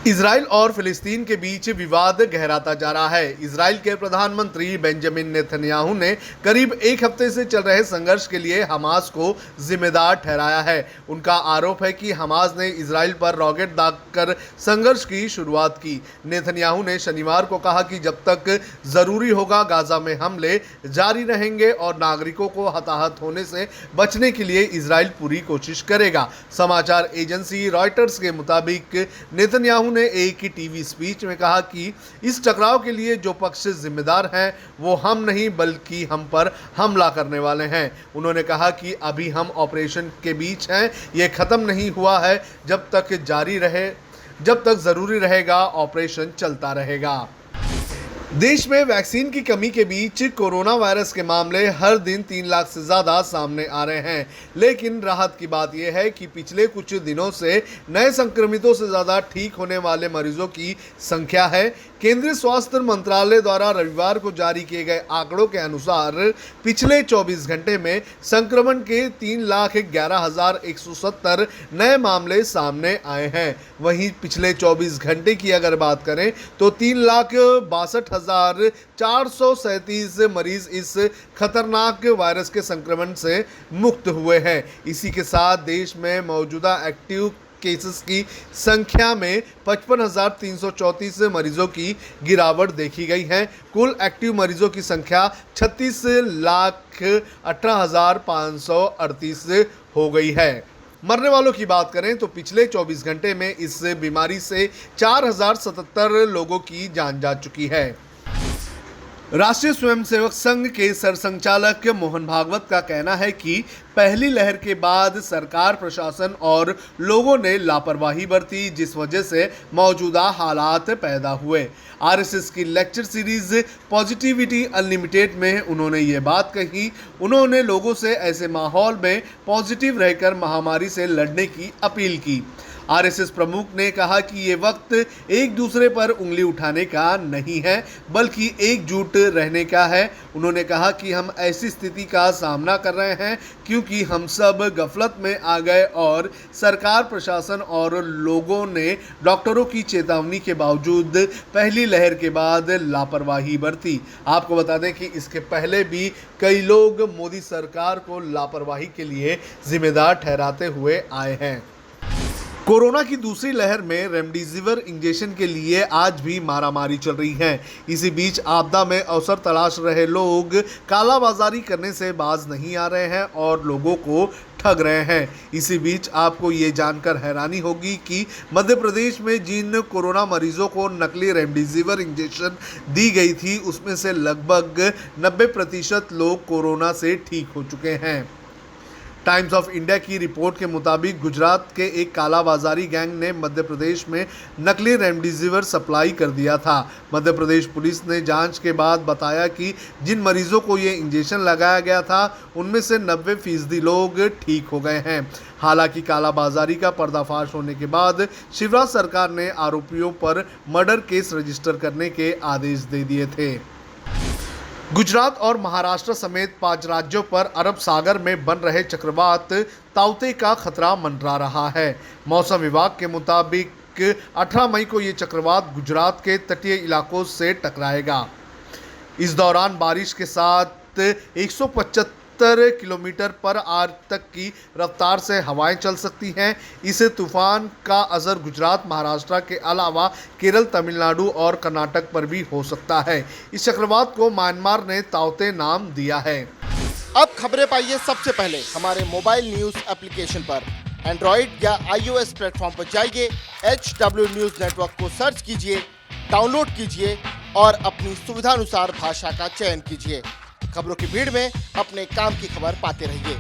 Israel और फिलिस्तीन के बीच विवाद गहराता जा रहा है। इजराइल के प्रधानमंत्री बेंजामिन नेतन्याहू ने करीब एक हफ्ते से चल रहे संघर्ष के लिए हमास को जिम्मेदार ठहराया है। उनका आरोप है कि हमास ने इजराइल पर रॉकेट दागकर संघर्ष की शुरुआत की। नेतन्याहू ने शनिवार को कहा कि जब तक जरूरी होगा गाजा में हमले जारी रहेंगे और नागरिकों को हताहत होने से बचने के लिए इजराइल पूरी कोशिश करेगा। समाचार एजेंसी रॉयटर्स के मुताबिक नेतन्याहू ने एक ही टीवी स्पीच में कहा कि इस टकराव के लिए जो पक्ष जिम्मेदार हैं वो हम नहीं बल्कि हम पर हमला करने वाले हैं। उन्होंने कहा कि अभी हम ऑपरेशन के बीच हैं, ये खत्म नहीं हुआ है। जब तक जरूरी रहेगा ऑपरेशन चलता रहेगा। देश में वैक्सीन की कमी के बीच कोरोना वायरस के मामले हर दिन 3 लाख से ज़्यादा सामने आ रहे हैं, लेकिन राहत की बात यह है कि पिछले कुछ दिनों से नए संक्रमितों से ज़्यादा ठीक होने वाले मरीजों की संख्या है। केंद्रीय स्वास्थ्य मंत्रालय द्वारा रविवार को जारी किए गए आंकड़ों के अनुसार पिछले 24 घंटे में संक्रमण के 3,11,170 नए मामले सामने आए हैं। वहीं पिछले 24 घंटे की अगर बात करें तो 3,62,437 मरीज इस खतरनाक वायरस के संक्रमण से मुक्त हुए हैं। इसी के साथ देश में मौजूदा एक्टिव केसेस की संख्या में 55,334 मरीजों की गिरावट देखी गई है। कुल एक्टिव मरीजों की संख्या 36,18,538 हो गई है। मरने वालों की बात करें तो पिछले 24 घंटे में इस बीमारी से 4,077 लोगों की जान जा चुकी है। राष्ट्रीय स्वयंसेवक संघ के सरसंघचालक मोहन भागवत का कहना है कि पहली लहर के बाद सरकार, प्रशासन और लोगों ने लापरवाही बरती, जिस वजह से मौजूदा हालात पैदा हुए। आरएसएस की लेक्चर सीरीज पॉजिटिविटी अनलिमिटेड में उन्होंने ये बात कही। उन्होंने लोगों से ऐसे माहौल में पॉजिटिव रहकर महामारी से लड़ने की अपील की। आरएसएस प्रमुख ने कहा कि ये वक्त एक दूसरे पर उंगली उठाने का नहीं है बल्कि एकजुट रहने का है। उन्होंने कहा कि हम ऐसी स्थिति का सामना कर रहे हैं क्योंकि हम सब गफलत में आ गए और सरकार, प्रशासन और लोगों ने डॉक्टरों की चेतावनी के बावजूद पहली लहर के बाद लापरवाही बरती। आपको बता दें कि इसके पहले भी कई लोग मोदी सरकार को लापरवाही के लिए जिम्मेदार ठहराते हुए आए हैं। कोरोना की दूसरी लहर में रेमडेसिविर इंजेक्शन के लिए आज भी मारामारी चल रही है। इसी बीच आपदा में अवसर तलाश रहे लोग कालाबाजारी करने से बाज नहीं आ रहे हैं और लोगों को ठग रहे हैं। इसी बीच आपको ये जानकर हैरानी होगी कि मध्य प्रदेश में जिन कोरोना मरीजों को नकली रेमडेसिविर इंजेक्शन दी गई थी उसमें से लगभग 90% लोग कोरोना से ठीक हो चुके हैं। टाइम्स ऑफ इंडिया की रिपोर्ट के मुताबिक गुजरात के एक कालाबाजारी गैंग ने मध्य प्रदेश में नकली रेमडेसिविर सप्लाई कर दिया था। मध्य प्रदेश पुलिस ने जांच के बाद बताया कि जिन मरीजों को ये इंजेक्शन लगाया गया था उनमें से 90% लोग ठीक हो गए हैं। हालांकि कालाबाजारी का पर्दाफाश होने के बाद शिवराज सरकार ने आरोपियों पर मर्डर केस रजिस्टर करने के आदेश दे दिए थे। गुजरात और महाराष्ट्र समेत 5 राज्यों पर अरब सागर में बन रहे चक्रवात ताउते का खतरा मंडरा रहा है। मौसम विभाग के मुताबिक 18 मई को ये चक्रवात गुजरात के तटीय इलाकों से टकराएगा। इस दौरान बारिश के साथ 175 किलोमीटर पर आवर तक की रफ्तार से हवाएं चल सकती हैं। इस तूफान का असर गुजरात, महाराष्ट्र के अलावा केरल, तमिलनाडु और कर्नाटक पर भी हो सकता है। इस चक्रवात को म्यांमार ने ताउते नाम दिया है। अब खबरें पाइए सबसे पहले हमारे मोबाइल न्यूज एप्लीकेशन पर। एंड्रॉइड या iOS प्लेटफॉर्म पर जाइए, HW न्यूज नेटवर्क को सर्च कीजिए, डाउनलोड कीजिए और अपनी सुविधानुसार भाषा का चयन कीजिए। खबरों की भीड़ में अपने काम की खबर पाते रहिए।